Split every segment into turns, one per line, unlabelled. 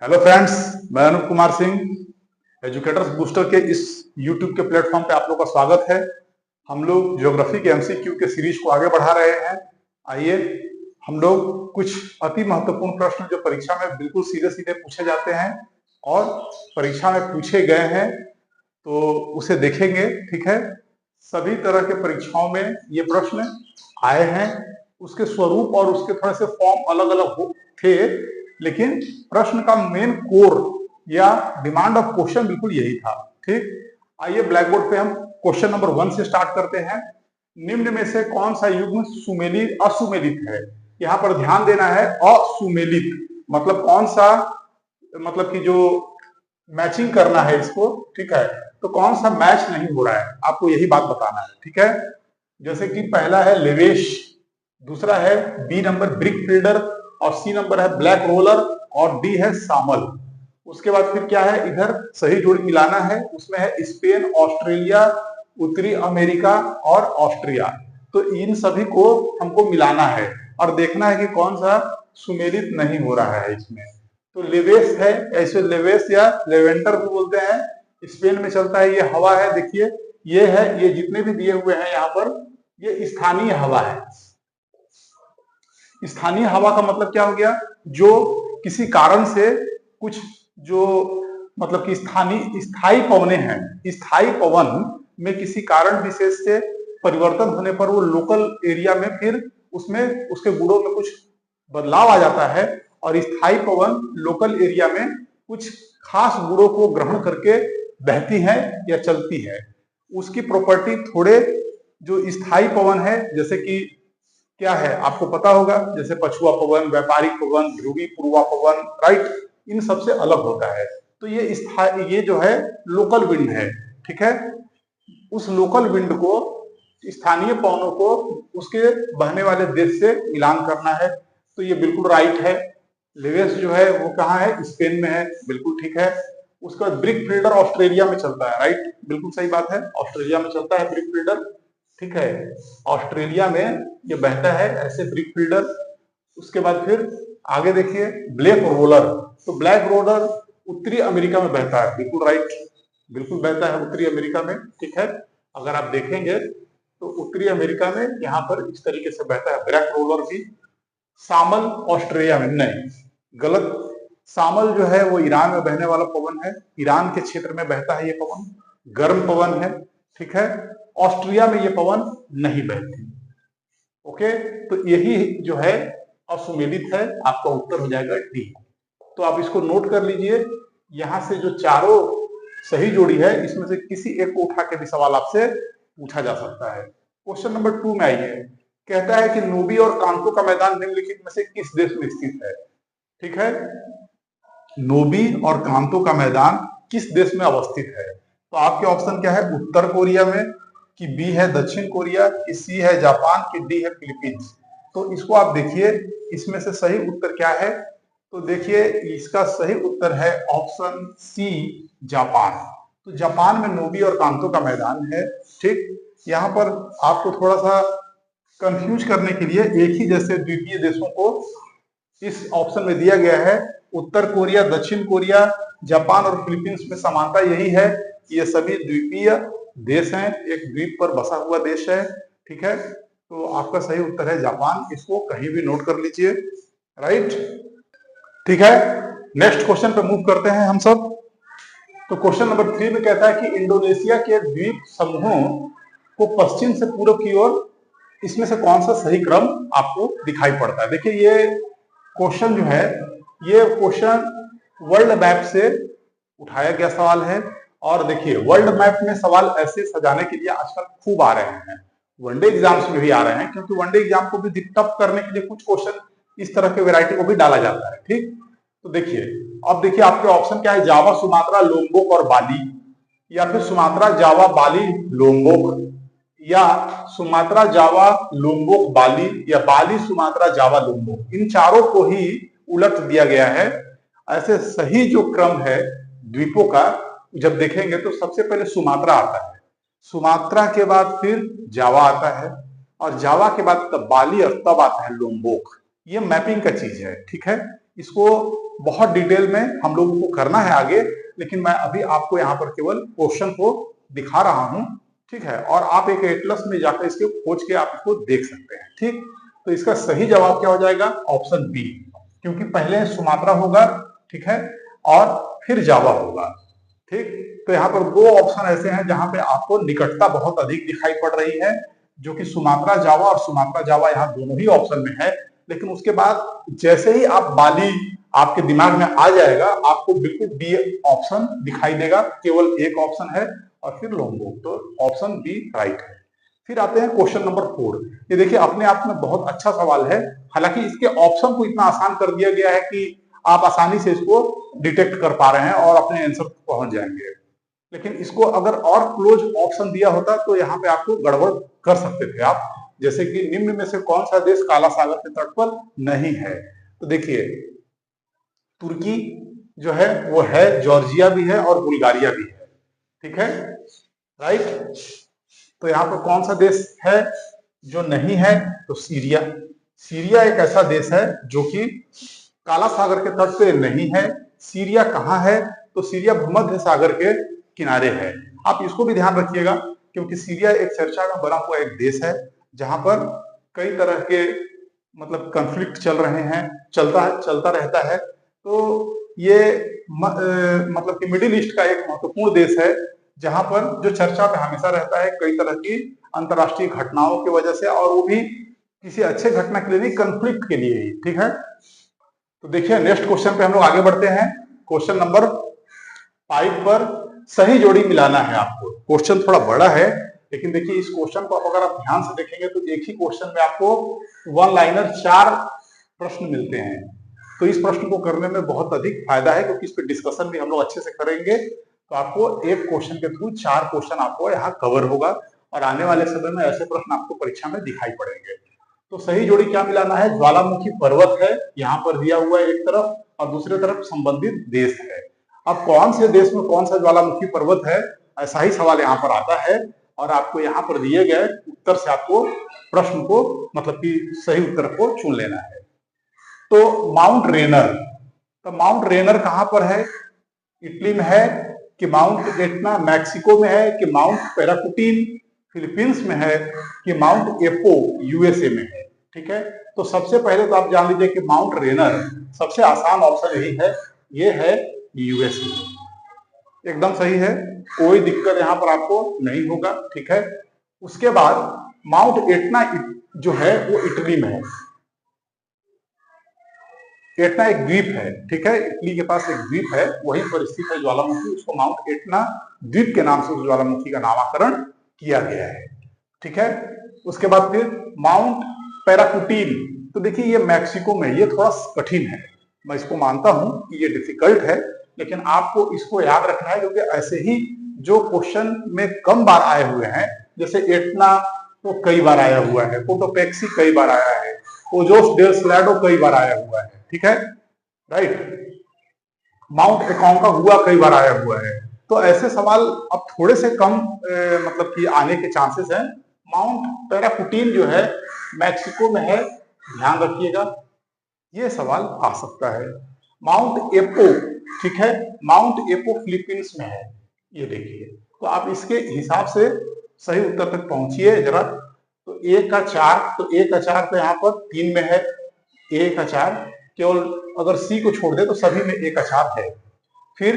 Hello friends, मैं Anoop Kumar Singh educators booster के इस यूट्यूब के प्लेटफॉर्म पे आप लोग का स्वागत है। हम लोग ज्योग्राफी के एमसीक्यू के सीरीज को आगे बढ़ा रहे हैं। आइए हम लोग कुछ अति महत्वपूर्ण प्रश्न जो परीक्षा में बिल्कुल सीधे सीधे पूछे जाते हैं और परीक्षा में पूछे गए हैं तो उसे देखेंगे। ठीक है, सभी तरह के परीक्षाओं में ये प्रश्न आए हैं। उसके स्वरूप और उसके थोड़े से फॉर्म अलग अलग थे, लेकिन प्रश्न का मेन कोर या डिमांड ऑफ क्वेश्चन बिल्कुल यही था। ठीक, आइए ब्लैक बोर्ड पे हम क्वेश्चन नंबर 1 से स्टार्ट करते हैं। निम्न में से कौन सा युग्म सुमेलित असुमेलित है? यहाँ पर ध्यान देना है, असुमेलित मतलब कौन सा, मतलब कि जो मैचिंग करना है इसको। ठीक है, तो कौन सा मैच नहीं हो रहा है आपको यही बात बताना है। ठीक है, जैसे कि पहला है लेवेश, दूसरा है बी नंबर ब्रिक फिल्डर, और सी नंबर है ब्लैक रोलर, और डी है सामल। उसके बाद फिर क्या है, इधर सही जोड़ी मिलाना है। उसमें है स्पेन, ऑस्ट्रेलिया, उत्तरी अमेरिका और ऑस्ट्रिया। तो इन सभी को हमको मिलाना है और देखना है कि कौन सा सुमेलित नहीं हो रहा है इसमें। तो लेवेस है, ऐसे लेवेस या लेवेंडर भी बोलते हैं, स्पेन में चलता है। ये हवा है, देखिए ये है, ये जितने भी दिए हुए हैं यहाँ पर ये स्थानीय हवा है। स्थानीय हवा का मतलब क्या हो गया, जो किसी कारण से कुछ जो मतलब कि स्थायी पवने हैं, स्थायी पवन में किसी कारण विशेष से परिवर्तन होने पर वो लोकल एरिया में फिर उसमें उसके गुणों में कुछ बदलाव आ जाता है, और स्थायी पवन लोकल एरिया में कुछ खास गुणों को ग्रहण करके बहती है या चलती है। उसकी प्रॉपर्टी थोड़े जो स्थायी पवन है, जैसे कि क्या है आपको पता होगा, जैसे पछुआ पवन, व्यापारिक पवन, ध्रुवी पूर्वा पवन, राइट, इन सबसे अलग होता है। तो ये जो है लोकल विंड है। ठीक है, उस लोकल विंड को, स्थानीय पवनों को उसके बहने वाले देश से मिलान करना है। तो ये बिल्कुल राइट है। लेवेस जो है वो कहाँ है, स्पेन में है, बिल्कुल ठीक है। उसका ब्रिक फिल्डर ऑस्ट्रेलिया में चलता है, राइट, बिल्कुल सही बात है, ऑस्ट्रेलिया में चलता है ब्रिक फिल्डर। ठीक है, ऑस्ट्रेलिया में ये बहता है ऐसे ब्रिक फिल्डर। उसके बाद फिर आगे देखिए ब्लैक रोलर, तो ब्लैक रोलर उत्तरी अमेरिका में बहता है, बिल्कुल राइट, बिल्कुल बहता है उत्तरी अमेरिका में। ठीक है, अगर आप देखेंगे तो उत्तरी अमेरिका में यहाँ पर इस तरीके से बहता है ब्लैक रोलर भी। सामल ऑस्ट्रेलिया में नहीं, गलत। सामल जो है वो ईरान में बहने वाला पवन है, ईरान के क्षेत्र में बहता है ये पवन, गर्म पवन है। ठीक है, ऑस्ट्रिया में ये पवन नहीं बहती। ओके, तो यही जो है असुमेलित है, आपका उत्तर हो जाएगा डी। तो आप इसको नोट कर लीजिए। यहां से जो चारों सही जोड़ी है, इसमें से किसी एक को उठा के भी सवाल आपसे पूछा जा सकता है। क्वेश्चन नंबर 2 में आइए, कहता है कि नोबी और कांतो का मैदान निम्नलिखित में से किस देश में स्थित है? ठीक है, नोबी और कांतो का मैदान किस देश में अवस्थित है? तो आपके ऑप्शन क्या है, उत्तर कोरिया में, कि बी है दक्षिण कोरिया, कि सी है जापान, कि डी है फिलीपींस। तो इसको आप देखिए, इसमें से सही उत्तर क्या है? तो देखिए इसका सही उत्तर है ऑप्शन सी, जापान। तो जापान में नोबी और कांतो का मैदान है। ठीक, यहाँ पर आपको थोड़ा सा कंफ्यूज करने के लिए एक ही जैसे द्वीपीय देशों को इस ऑप्शन में दिया गया है। उत्तर कोरिया, दक्षिण कोरिया, जापान और फिलीपींस में समानता यही है कि ये सभी द्वीपीय देश हैं, एक द्वीप पर बसा हुआ देश है। ठीक है, तो आपका सही उत्तर है जापान, इसको कहीं भी नोट कर लीजिए, राइट। ठीक है, नेक्स्ट क्वेश्चन पे मूव करते हैं हम सब। तो क्वेश्चन नंबर 3 में कहता है कि इंडोनेशिया के द्वीप समूहों को पश्चिम से पूर्व की ओर, इसमें से कौन सा सही क्रम आपको दिखाई पड़ता है? देखिए ये क्वेश्चन जो है, ये क्वेश्चन वर्ल्ड मैप से उठाया गया सवाल है। और देखिए वर्ल्ड मैप में सवाल ऐसे सजाने के लिए आजकल खूब आ रहे हैं, वनडे एग्जाम्स में भी आ रहे हैं, क्योंकि वनडे एग्जाम को भी टफ करने के लिए कुछ क्वेश्चन इस तरह के वैरायटी को भी डाला जाता है। ठीक, तो देखिए अब देखिए आपके ऑप्शन क्या है, जावा, सुमात्रा, लोम्बोक और बाली, या फिर सुमात्रा, जावा, बाली, लोम्बोक, या सुमात्रा, जावा, लोम्बोक, बाली, या बाली, सुमात्रा, जावा, लोम्बोक। इन चारों को ही उलट दिया गया है। ऐसे सही जो क्रम है द्वीपों का जब देखेंगे तो सबसे पहले सुमात्रा आता है, सुमात्रा के बाद फिर जावा आता है, और जावा के बाद तब बाली, और तब आता है लोम्बोक। ये मैपिंग का चीज है। ठीक है, इसको बहुत डिटेल में हम लोगों को करना है आगे, लेकिन मैं अभी आपको यहाँ पर केवल क्वेश्चन को दिखा रहा हूँ, ठीक है। और आप एक एटलस में जाकर इसके खोज के आप इसको देख सकते हैं, ठीक। तो इसका सही जवाब क्या हो जाएगा? ऑप्शन बी, क्योंकि पहले सुमात्रा होगा, ठीक है, और फिर जावा होगा, ठीक। तो यहाँ पर दो ऑप्शन ऐसे हैं जहां पे आपको निकटता बहुत अधिक दिखाई पड़ रही है, जो कि सुमात्रा जावा और सुमात्रा जावा यहाँ दोनों ही ऑप्शन में है। लेकिन उसके बाद जैसे ही आप बाली आपके दिमाग में आ जाएगा, आपको बिल्कुल बी ऑप्शन दिखाई देगा, केवल एक ऑप्शन है और फिर लोंगोक, तो ऑप्शन बी राइट है। फिर आते हैं क्वेश्चन नंबर 4। ये देखिए अपने आप में बहुत अच्छा सवाल है, हालांकि इसके ऑप्शन को इतना आसान कर दिया गया है कि आप आसानी से इसको डिटेक्ट कर पा रहे हैं और अपने आंसर तक पहुंच जाएंगे। लेकिन इसको अगर और क्लोज ऑप्शन दिया होता तो यहाँ पे आपको गड़बड़ कर सकते थे आप, जैसे कि निम्न में से कौन सा देश काला सागर के तट पर नहीं है? तो देखिए तुर्की जो है वो है, जॉर्जिया भी है और बुल्गारिया भी है, ठीक है, राइट। तो यहाँ पर कौन सा देश है जो नहीं है? तो सीरिया। सीरिया एक ऐसा देश है जो कि काला सागर के तट पे नहीं है। सीरिया कहाँ है? तो सीरिया भूमध्य सागर के किनारे है। आप इसको भी ध्यान रखिएगा, क्योंकि सीरिया एक चर्चा में बना हुआ एक देश है जहां पर कई तरह के मतलब कॉन्फ्लिक्ट चल रहे हैं, चलता रहता है। तो ये मतलब कि मिडिल ईस्ट का एक महत्वपूर्ण देश है जहां पर जो चर्चा में हमेशा रहता है कई तरह की अंतर्राष्ट्रीय घटनाओं की वजह से, और वो भी किसी अच्छे घटना के लिए नहीं, कंफ्लिक्ट के लिए ही, ठीक है। तो देखिए नेक्स्ट क्वेश्चन पे हम लोग आगे बढ़ते हैं। क्वेश्चन नंबर 5 पर सही जोड़ी मिलाना है आपको। क्वेश्चन थोड़ा बड़ा है, लेकिन देखिए इस क्वेश्चन को अगर आप ध्यान से देखेंगे तो एक ही क्वेश्चन में आपको वन लाइनर 4 प्रश्न मिलते हैं। तो इस प्रश्न को करने में बहुत अधिक फायदा है, क्योंकि इस पर डिस्कशन भी हम लोग अच्छे से करेंगे। तो आपको एक क्वेश्चन के थ्रू 4 क्वेश्चन आपको यहाँ कवर होगा, और आने वाले समय में ऐसे प्रश्न आपको परीक्षा में दिखाई पड़ेंगे। तो सही जोड़ी क्या मिलाना है? ज्वालामुखी पर्वत है यहाँ पर दिया हुआ है एक तरफ, और दूसरी तरफ संबंधित देश है। अब कौन से देश में कौन सा ज्वालामुखी पर्वत है, ऐसा ही सवाल यहाँ पर आता है, और आपको यहाँ पर दिए गए उत्तर से आपको प्रश्न को मतलब कि सही उत्तर को चुन लेना है। तो माउंट रेनर, तो माउंट रेनर कहाँ पर है? इटली में है, कि माउंट एटना मैक्सिको में है, कि माउंट पैराकुटीन फिलीपींस में है, कि माउंट एपो यूएसए में है, ठीक है। तो सबसे पहले तो आप जान लीजिए कि माउंट रेनर सबसे आसान ऑप्शन यही है, ये है यूएसए, एकदम सही है, कोई दिक्कत यहाँ पर आपको नहीं होगा, ठीक है। उसके बाद माउंट एटना जो है वो इटली में है। एटना एक द्वीप है, ठीक है, इटली के पास एक द्वीप है, वहीं पर स्थित है ज्वालामुखी, उसको माउंट एटना द्वीप के नाम से उस ज्वालामुखी का नामकरण किया गया है, ठीक है। उसके बाद फिर माउंट पैराकुटीन, तो देखिए ये मैक्सिको में, ये थोड़ा कठिन है, मैं इसको मानता हूं कि ये डिफिकल्ट है, लेकिन आपको इसको याद रखना है, क्योंकि ऐसे ही जो क्वेश्चन में कम बार आए हुए हैं, जैसे एटना तो कई बार आया हुआ है, कोटोपेक्सी कई बार आया है, ओजोस डेल सैलाडो कई बार आया हुआ है, ठीक है, राइट। माउंट एकोंकागुआ कई बार आया हुआ है। तो ऐसे सवाल अब थोड़े से कम मतलब कि आने के चांसेस हैं। माउंट पैराकुटीन जो है मैक्सिको में है, ध्यान रखिएगा, ये सवाल आ सकता है। माउंट एपो, ठीक है, माउंट एपो फिलीपींस में है, ये देखिए। तो आप इसके हिसाब से सही उत्तर तक पहुंचिए जरा। तो ए का 4, तो ए का 4 तो यहाँ पर 3 में है, ए का 4, केवल अगर सी को छोड़ दे तो सभी में ए का 4 है। फिर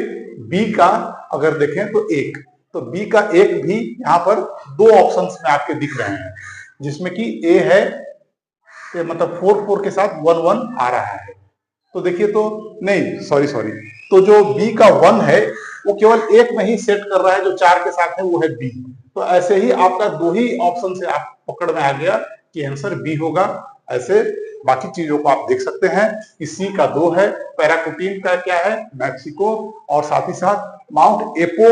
बी का अगर देखें तो 1, तो बी का 1 भी यहाँ पर 2 ऑप्शंस में आपके दिख रहे हैं, जिसमें कि ए है मतलब 4 के साथ 1 आ रहा है। तो देखिए, तो नहीं सॉरी, तो जो बी का 1 है वो केवल एक में ही सेट कर रहा है, जो 4 के साथ है वो है बी। तो ऐसे ही आपका 2 ही ऑप्शन से आप पकड़ में आ गया कि आंसर बी होगा। ऐसे बाकी चीजों को आप देख सकते हैं कि सी का 2 है, पैराकुटीन का क्या है, मैक्सिको, और साथ ही साथ माउंट एपो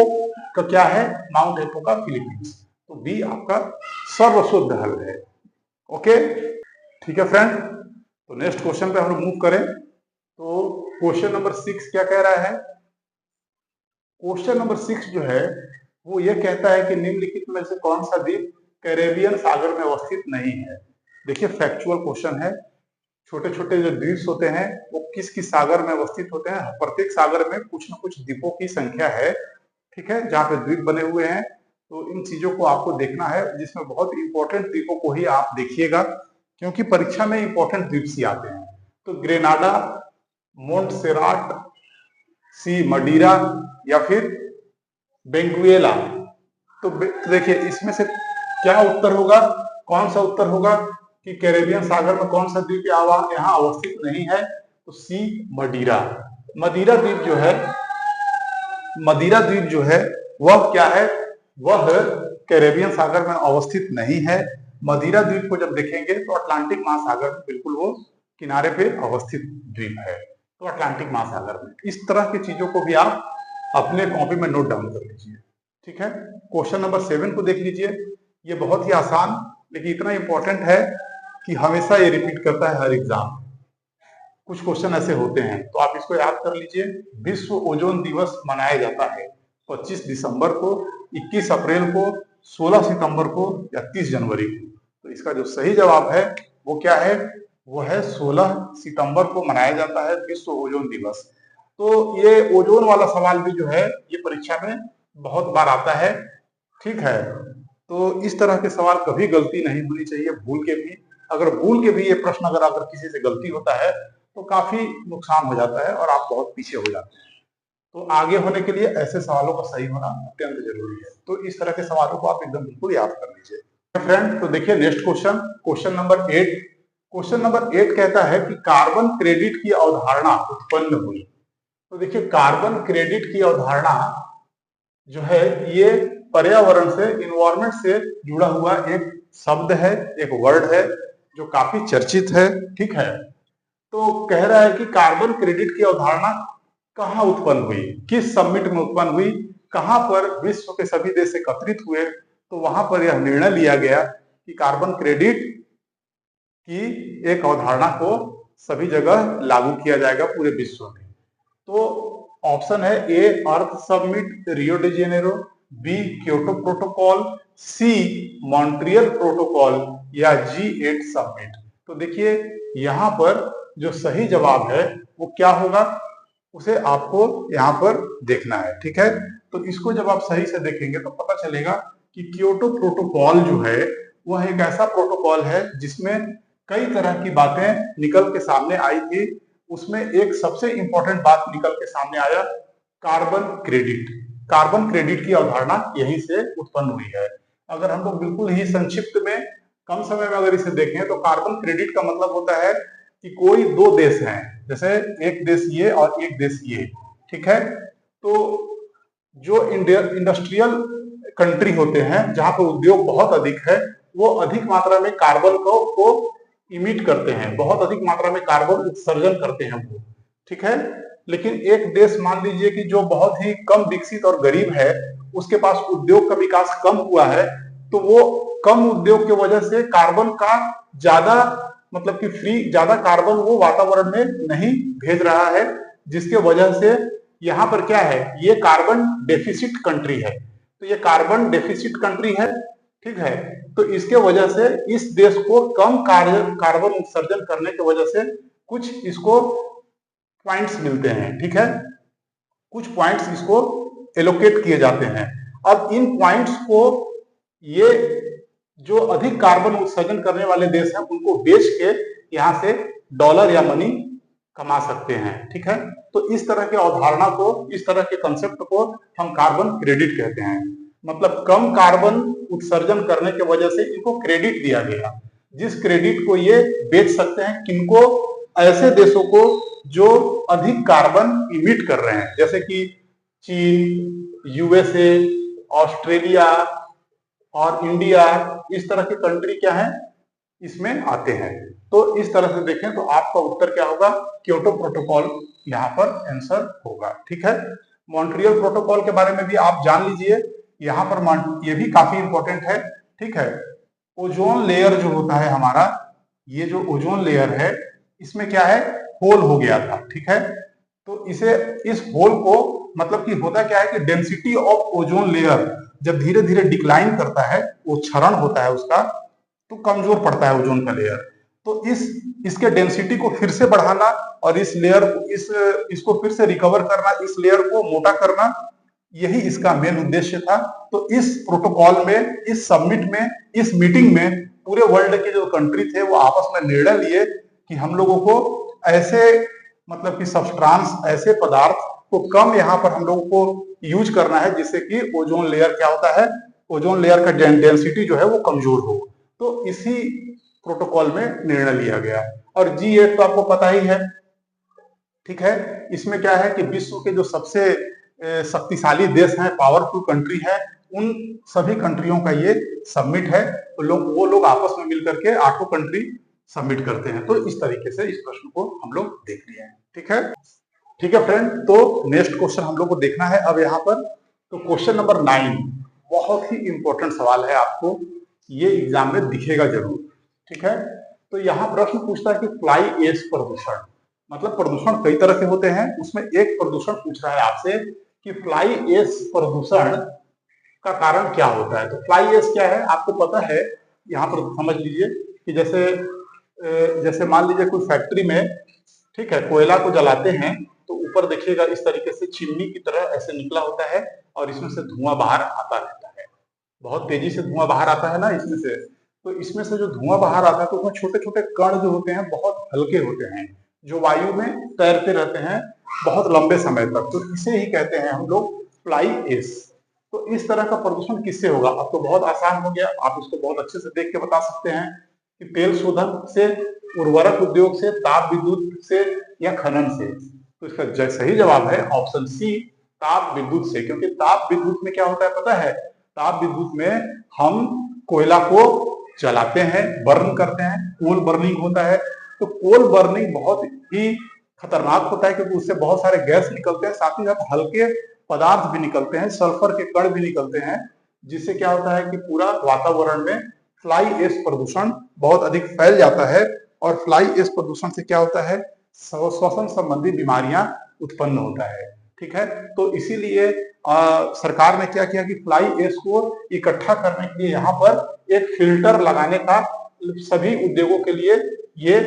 का क्या है, माउंट एपो का फिलीपींस। तो बी आपका सर्वशुद्ध हल है। ओके, ठीक है फ्रेंड। तो नेक्स्ट क्वेश्चन पे हम लोग मूव करें। तो क्वेश्चन नंबर 6 क्या कह रहा है? क्वेश्चन नंबर 6 जो है वो ये कहता है कि निम्नलिखित में से कौन सा द्वीप कैरेबियन सागर में अवस्थित नहीं है। देखिए फैक्चुअल क्वेश्चन है, छोटे छोटे जो द्वीप होते हैं वो किस किस सागर में अवस्थित होते हैं। प्रत्येक सागर में कुछ न कुछ द्वीपों की संख्या है, ठीक है, जहाँ पे द्वीप बने हुए हैं। तो इन चीजों को आपको देखना है, जिसमें बहुत इंपॉर्टेंट द्वीपों को ही आप देखिएगा, क्योंकि परीक्षा में इंपॉर्टेंट द्वीप ही आते हैं। तो ग्रेनाडा, मोंटसेराट, सी मडीरा या फिर बेंगुएला। तो देखिए इसमें से क्या उत्तर होगा, कौन सा उत्तर होगा कि कैरेबियन सागर में कौन सा द्वीप यहाँ अवस्थित नहीं है। तो सी मदीरा। मदीरा द्वीप जो है, मदीरा द्वीप जो है वह क्या है, वह कैरेबियन सागर में अवस्थित नहीं है। मदीरा द्वीप को जब देखेंगे तो अटलांटिक महासागर में बिल्कुल वो किनारे पे अवस्थित द्वीप है, तो अटलांटिक महासागर में। इस तरह की चीजों को भी आप अपने कॉपी में नोट डाउन कर लीजिए, ठीक है। क्वेश्चन नंबर 7 को देख लीजिए। ये बहुत ही आसान लेकिन इतना इंपॉर्टेंट है कि हमेशा ये रिपीट करता है हर एग्जाम। कुछ क्वेश्चन ऐसे होते हैं तो आप इसको याद कर लीजिए। विश्व ओजोन दिवस मनाया जाता है 25 दिसंबर को, 21 अप्रैल को, 16 सितंबर को या 30 जनवरी को। तो इसका जो सही जवाब है वो क्या है, वो है 16 सितंबर को मनाया जाता है विश्व ओजोन दिवस। तो ये ओजोन वाला सवाल भी जो है ये परीक्षा में बहुत बार आता है, ठीक है। तो इस तरह के सवाल कभी गलती नहीं होनी चाहिए, भूल के भी। अगर भूल के भी ये प्रश्न अगर किसी से गलती होता है तो काफी नुकसान हो जाता है और आप बहुत पीछे हो जाते हैं। तो आगे होने के लिए ऐसे सवालों का सही होना अत्यंत जरूरी है। तो इस तरह के सवालों को आप एकदम बिल्कुल याद कर लीजिए फ्रेंड। तो देखिए next question, question number 8। Question number 8 कहता है कि कार्बन क्रेडिट की अवधारणा उत्पन्न हुई। तो देखिए कार्बन क्रेडिट की अवधारणा जो है ये पर्यावरण से, इन्वायरमेंट से जुड़ा हुआ एक शब्द है, एक वर्ड है जो काफी चर्चित है, ठीक है। तो कह रहा है कि कार्बन क्रेडिट की अवधारणा कहाँ उत्पन्न हुई, किस समिट में उत्पन्न हुई, कहां पर विश्व के सभी देश एकत्रित हुए, तो वहां पर यह निर्णय लिया गया कि कार्बन क्रेडिट की एक अवधारणा को सभी जगह लागू किया जाएगा पूरे विश्व में। तो ऑप्शन है A earth summit Rio de Janeiro, B Kyoto protocol, C Montreal protocol या G8 समिट। तो देखिए यहाँ पर जो सही जवाब है वो क्या होगा, उसे आपको यहाँ पर देखना है, ठीक है। तो इसको जब आप सही से देखेंगे तो पता चलेगा कि क्योटो प्रोटोकॉल जो है वह एक ऐसा प्रोटोकॉल है जिसमें कई तरह की बातें निकल के सामने आई थी। उसमें एक सबसे इंपॉर्टेंट बात निकल के सामने आया, कार्बन क्रेडिट। कार्बन क्रेडिट की अवधारणा यहीं से उत्पन्न हुई है। अगर हम लोग बिल्कुल ही संक्षिप्त में कम समय में अगर इसे देखें तो कार्बन क्रेडिट का मतलब होता है कि कोई दो देश हैं, जैसे एक देश ये और एक देश ये, ठीक है। तो जो इंडस्ट्रियल कंट्री होते हैं जहां पर उद्योग बहुत अधिक है, वो अधिक मात्रा में कार्बन को इमिट करते हैं, बहुत अधिक मात्रा में कार्बन उत्सर्जन करते हैं वो, ठीक है। लेकिन एक देश मान लीजिए कि जो बहुत ही कम विकसित और गरीब है, उसके पास उद्योग का विकास कम हुआ है, तो वो कम उद्योग की वजह से कार्बन का ज्यादा मतलब कि ज्यादा कार्बन वो वातावरण में नहीं भेज रहा है, जिसके वजह से यहाँ पर क्या है, ये कार्बन डेफिसिट कंट्री है। तो ये कार्बन डेफिसिट कंट्री है, ठीक है। तो इसके वजह से इस देश को कम कार्बन उत्सर्जन करने की वजह से कुछ इसको पॉइंट्स मिलते हैं, ठीक है। कुछ पॉइंट्स इसको एलोकेट किए जाते हैं। अब इन पॉइंट्स को ये जो अधिक कार्बन उत्सर्जन करने वाले देश हैं उनको बेच के यहाँ से डॉलर या मनी कमा सकते हैं, ठीक है। तो इस तरह के अवधारणा को, इस तरह के कंसेप्ट को हम कार्बन क्रेडिट कहते हैं। मतलब कम कार्बन उत्सर्जन करने की वजह से इनको क्रेडिट दिया गया, जिस क्रेडिट को ये बेच सकते हैं किनको, ऐसे देशों को जो अधिक कार्बन इमिट कर रहे हैं, जैसे कि चीन, यूएसए, ऑस्ट्रेलिया और इंडिया। इस तरह के कंट्री क्या है, इसमें आते हैं। तो इस तरह से देखें तो आपका उत्तर क्या होगा, क्योटो प्रोटोकॉल यहाँ पर आंसर होगा, ठीक है। मॉन्ट्रियल प्रोटोकॉल के बारे में भी आप जान लीजिए, यहाँ पर ये भी काफी इंपॉर्टेंट है, ठीक है। ओजोन लेयर जो होता है हमारा, ये जो ओजोन लेयर है इसमें क्या है, होल हो गया था, ठीक है। तो इस होल को मतलब कि होता क्या है कि डेंसिटी ऑफ ओजोन लेयर जब धीरे धीरे डिक्लाइन करता है, वो क्षरण होता है उसका, तो कमजोर पड़ता है ओजोन का लेयर। तो इसके डेंसिटी को फिर से बढ़ाना और इस लेयर इसको फिर से रिकवर करना, इस लेयर को मोटा करना, यही इसका मेन उद्देश्य था। तो इस प्रोटोकॉल में, इस समिट में, इस मीटिंग में पूरे वर्ल्ड के जो कंट्री थे वो आपस में निर्णय लिए कि हम लोगों को ऐसे मतलब कि सब्सटेंस, ऐसे पदार्थ को कम यहाँ पर हम लोगों को यूज करना है जिससे कि ओजोन लेयर क्या होता है, ओजोन लेयर का डेंसिटी जो है वो कमजोर हो। तो इसी प्रोटोकॉल में निर्णय लिया गया। और G8 तो आपको पता ही है, ठीक है। इसमें क्या है कि विश्व के जो सबसे शक्तिशाली देश हैं, पावरफुल कंट्री है, उन सभी कंट्रियों का ये समिट है। तो वो लोग आपस में मिलकर के 8 कंट्री सबमिट करते हैं। तो इस तरीके से इस प्रश्न को हम लोग देख लिए हैं, ठीक है। ठीक है फ्रेंड, तो नेक्स्ट क्वेश्चन हम लोग को देखना है अब यहाँ पर। तो क्वेश्चन नंबर 9 बहुत ही इंपॉर्टेंट सवाल है, आपको ये एग्जाम में दिखेगा जरूर, ठीक है। तो यहाँ प्रश्न पूछता है कि फ्लाई एश प्रदूषण, मतलब प्रदूषण कई तरह के होते हैं, उसमें एक प्रदूषण पूछ रहा है आपसे कि फ्लाई एश प्रदूषण का कारण क्या होता है। तो फ्लाई एश क्या है आपको पता है, यहाँ पर समझ लीजिए कि जैसे मान लीजिए कोई फैक्ट्री में, ठीक है, कोयला को जलाते हैं तो ऊपर देखिएगा इस तरीके से चिमनी की तरह ऐसे निकला होता है और इसमें से धुआं बाहर आता रहता है, बहुत तेजी से धुआं बाहर आता है ना इसमें से। तो इसमें से जो धुआं बाहर आता है तो उसमें छोटे छोटे कण जो होते हैं बहुत हल्के होते हैं, जो वायु में तैरते रहते हैं बहुत लंबे समय तक। तो इसे ही कहते हैं हम लोग फ्लाई एश। तो इस तरह का प्रदूषण किससे होगा? अब तो बहुत आसान हो गया, आप इसको बहुत अच्छे से देख के बता सकते हैं कि तेल शोधन से, उर्वरक उद्योग से, ताप विद्युत से या खनन से। तो इसका सही जवाब है ऑप्शन सी, ताप विद्युत से। क्योंकि ताप विद्युत में क्या होता है पता है? ताप विद्युत में हम कोयला को जलाते हैं, बर्न करते हैं, कोल बर्निंग होता है। तो कोल बर्निंग बहुत ही खतरनाक होता है क्योंकि उससे बहुत सारे गैस निकलते हैं, साथ ही साथ हल्के पदार्थ भी निकलते हैं, सल्फर के कण भी निकलते हैं, जिससे क्या होता है कि पूरा वातावरण में फ्लाई एश प्रदूषण बहुत अधिक फैल जाता है। और फ्लाई एश प्रदूषण से क्या होता है? श्वसन संबंधी बीमारियां उत्पन्न होता है, ठीक है। तो इसीलिए सरकार ने क्या किया कि फ्लाई एश को इकट्ठा करने के लिए यहाँ पर एक फिल्टर लगाने का सभी उद्योगों के लिए ये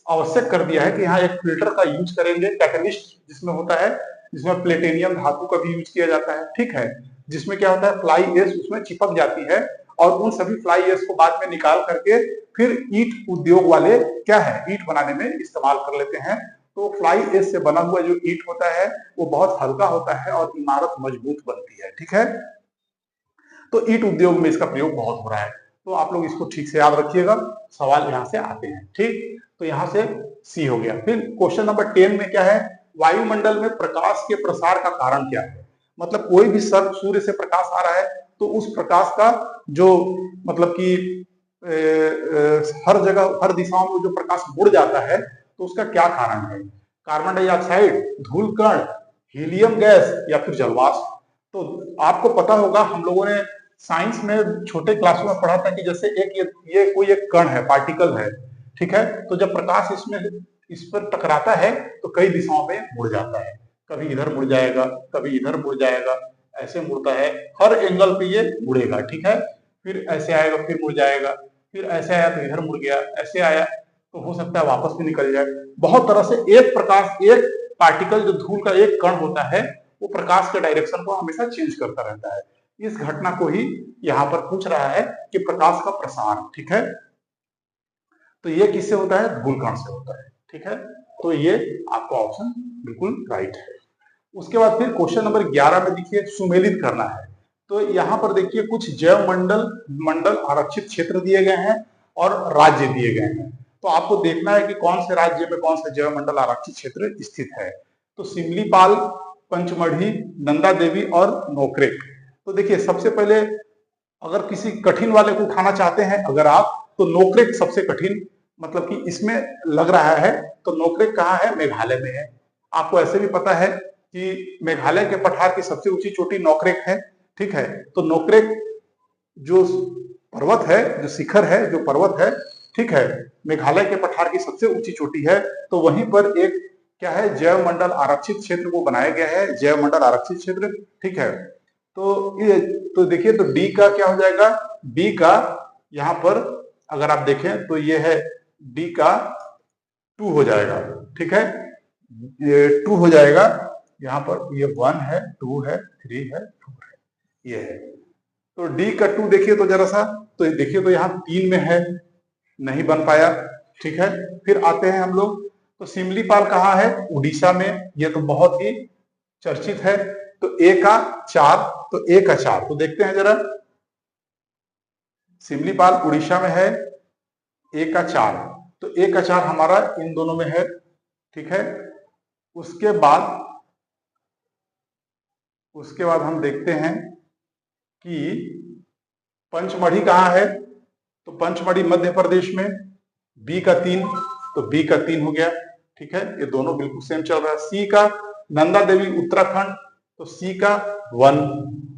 आवश्यक कर दिया है कि यहाँ एक फिल्टर का यूज करेंगे, कैटलिस्ट जिसमें होता है, जिसमें प्लेटिनियम धातु का भी यूज किया जाता है, ठीक है। जिसमें क्या होता है फ्लाई एश उसमें चिपक जाती है और उन सभी फ्लाई एश को बाद में निकाल करके फिर ईट उद्योग वाले क्या है, ईट बनाने में इस्तेमाल कर लेते हैं। तो फ्लाई एश से बना हुआ जो ईट होता है वो बहुत हल्का होता है और इमारत मजबूत बनती है, ठीक है। तो ईट उद्योग में इसका प्रयोग बहुत हो रहा है। तो आप लोग इसको ठीक से याद रखिएगा, सवाल यहाँ से आते हैं, ठीक। तो यहाँ से सी हो गया। फिर क्वेश्चन नंबर 10 में क्या है? वायुमंडल में प्रकाश के प्रसार का कारण क्या है? मतलब कोई भी सूर्य से प्रकाश आ रहा है तो उस प्रकाश का जो मतलब कि हर जगह, हर दिशाओं में जो प्रकाश मुड़ जाता है तो उसका क्या कारण है? कार्बन डाइऑक्साइड, धूल कण, हीलियम गैस या फिर जलवाष्प। तो आपको पता होगा, हम लोगों ने साइंस में छोटे क्लासों में पढ़ा था कि जैसे ये कोई एक कण है, पार्टिकल है, ठीक है। तो जब प्रकाश इस पर टकराता है तो कई दिशाओं में मुड़ जाता है, कभी इधर मुड़ जाएगा, कभी इधर मुड़ जाएगा, ऐसे मुड़ता है, हर एंगल पे ये मुड़ेगा, ठीक है। फिर ऐसे आएगा, फिर मुड़ जाएगा, फिर ऐसे आया तो इधर मुड़ गया, ऐसे आया तो हो सकता है वापस भी निकल जाए। बहुत तरह से एक पार्टिकल जो धूल का एक कण होता है वो प्रकाश के डायरेक्शन को हमेशा चेंज करता रहता है। इस घटना को ही यहाँ पर पूछ रहा है कि प्रकाश का प्रसार, ठीक है। तो ये किससे होता है? धूल कण से होता है, ठीक है। तो ये आपका ऑप्शन बिल्कुल राइट है। उसके बाद फिर क्वेश्चन नंबर 11 में देखिए सुमेलित करना है। तो यहाँ पर देखिए कुछ जैव मंडल आरक्षित क्षेत्र दिए गए हैं और राज्य दिए गए हैं। तो आपको देखना है कि कौन से राज्य में कौन सा जैव मंडल आरक्षित क्षेत्र स्थित है। तो सिमलीपाल, पंचमढ़ी, नंदा देवी और नोकरेक। तो देखिए सबसे पहले अगर किसी कठिन वाले को उठाना चाहते हैं अगर आप, तो नोकरेक सबसे कठिन मतलब कि इसमें लग रहा है। तो नोकरेक कहाँ है? मेघालय में है। आपको ऐसे भी पता है कि मेघालय के पठार की सबसे ऊंची चोटी नोकरेक है, ठीक है। तो नोकरेक जो पर्वत है, जो शिखर है, जो पर्वत है, ठीक है, मेघालय के पठार की सबसे ऊंची चोटी है। तो वहीं पर एक क्या है, जैव मंडल आरक्षित क्षेत्र को बनाया गया है, जैव मंडल आरक्षित क्षेत्र, ठीक है। तो देखिए, तो डी का क्या हो जाएगा? डी का यहाँ पर अगर आप देखें तो ये है डी का 2 हो जाएगा, ठीक है, ये 2 हो जाएगा। यहाँ पर ये 1 है, 2 है, 3 है, 4 है, ये है। तो डी का 2 देखिए तो जरा सा, तो देखिए तो यहाँ 3 में है, नहीं बन पाया, ठीक है। फिर आते हैं हम लोग, तो सिमलीपाल कहाँ है? उड़ीसा में, ये तो बहुत ही चर्चित है। तो ए का 4, तो ए का 4, तो देखते हैं जरा, सिमलीपाल उड़ीसा में है, ए का 4, तो ए का 4 हमारा इन दोनों में है, ठीक है। उसके बाद हम देखते हैं कि पंचमढ़ी कहाँ है? तो पंचमढ़ी मध्य प्रदेश में, बी का 3, तो बी का 3 हो गया, ठीक है, ये दोनों बिल्कुल सेम चल रहा है। सी का नंदा देवी उत्तराखंड, तो सी का 1,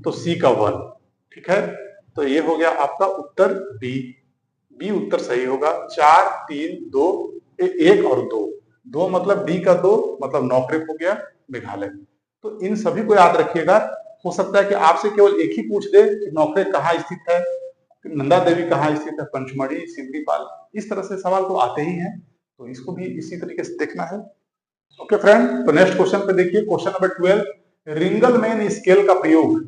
तो सी का 1, ठीक है। तो ये हो गया आपका उत्तर बी, बी उत्तर सही होगा। 4, 3, 2, 1 और 2 मतलब डी का 2 मतलब नौकरी हो गया मेघालय। तो इन सभी को याद रखिएगा। हो सकता है कि आपसे केवल एक ही पूछ दे कि नौकरी कहाँ स्थित है, नंदा देवी कहाँ स्थित है, पंचमढ़ी, सिमलीपाल, इस तरह से सवाल तो आते ही हैं, तो इसको भी इसी तरीके से देखना है। ओके फ्रेंड, तो नेक्स्ट क्वेश्चन पे देखिए, क्वेश्चन नंबर 12, रिंगलमैन स्केल का प्रयोग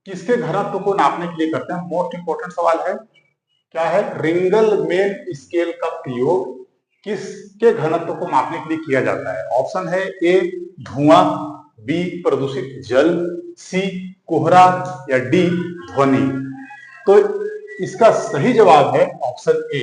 किसके घनत्व को नापने के लिए करते हैं? मोस्ट इंपोर्टेंट सवाल है। क्या है? रिंगलमैन स्केल का प्रयोग किसके घनत्व को मापने के लिए किया जाता है? ऑप्शन है ए धुआं, बी प्रदूषित जल, सी कोहरा, या डी ध्वनि। तो इसका सही जवाब है ऑप्शन ए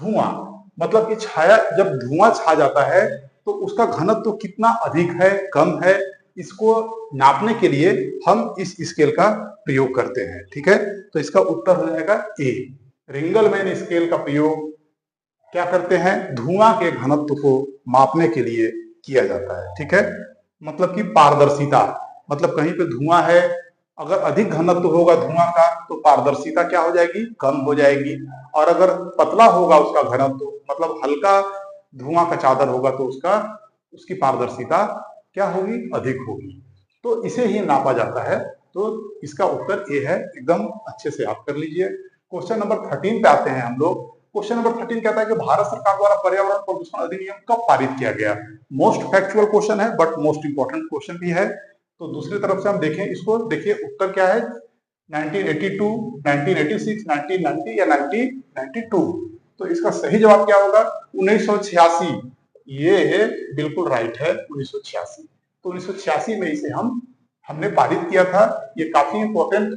धुआं। मतलब कि छाया, जब धुआं छा जाता है तो उसका घनत्व कितना अधिक है, कम है, इसको नापने के लिए हम इस स्केल का प्रयोग करते हैं, ठीक है। तो इसका उत्तर हो जाएगा ए, रिंगलमैन स्केल का प्रयोग क्या करते हैं? धुआं के घनत्व को मापने के लिए किया जाता है, ठीक है। मतलब कि पारदर्शिता, मतलब कहीं पे धुआं है, अगर अधिक घनत्व होगा धुआं का तो पारदर्शिता क्या हो जाएगी? कम हो जाएगी, और अगर पतला होगा उसका घनत्व, मतलब हल्का धुआं का चादर होगा तो उसकी पारदर्शिता क्या होगी? अधिक होगी। तो इसे ही नापा जाता है। तो इसका उत्तर ए है, एकदम अच्छे से याद कर लीजिए। क्वेश्चन नंबर 13 पे आते हैं हम लोग। क्वेश्चन नंबर 13 कहता है कि भारत सरकार द्वारा पर्यावरण प्रदूषण अधिनियम कब पारित किया गया? मोस्ट फैक्चुअल क्वेश्चन है, बट मोस्ट इंपॉर्टेंट क्वेश्चन भी है। तो दूसरी तरफ से हम देखें इसको, देखिए उत्तर क्या है? 1982, 1986, 1990 या 1992। तो इसका सही जवाब क्या होगा? 1986। ये बिल्कुल राइट है, 1986। तो 1986 में इसे हमने पारित किया था। ये काफी इंपॉर्टेंट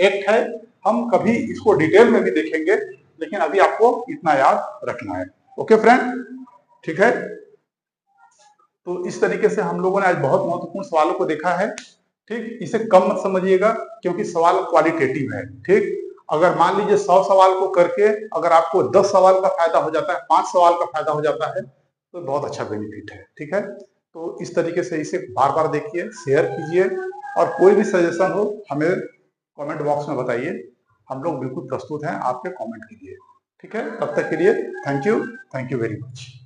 एक्ट है, हम कभी इसको डिटेल में भी देखेंगे, लेकिन अभी आपको इतना याद रखना है। ओके फ्रेंड, ठीक है। तो इस तरीके से हम लोगों ने आज बहुत महत्वपूर्ण सवालों को देखा है, ठीक। इसे कम मत समझिएगा क्योंकि सवाल क्वालिटेटिव है, ठीक। अगर मान लीजिए 100 सवाल को करके अगर आपको 10 सवाल का फायदा हो जाता है, 5 सवाल का फायदा हो जाता है, तो बहुत अच्छा बेनिफिट है, ठीक है। तो इस तरीके से इसे बार बार देखिए, शेयर कीजिए, और कोई भी सजेशन हो हमें कमेंट बॉक्स में बताइए। हम लोग बिल्कुल प्रस्तुत हैं आपके कमेंट के लिए, ठीक है। तब तक के लिए थैंक यू वेरी मच।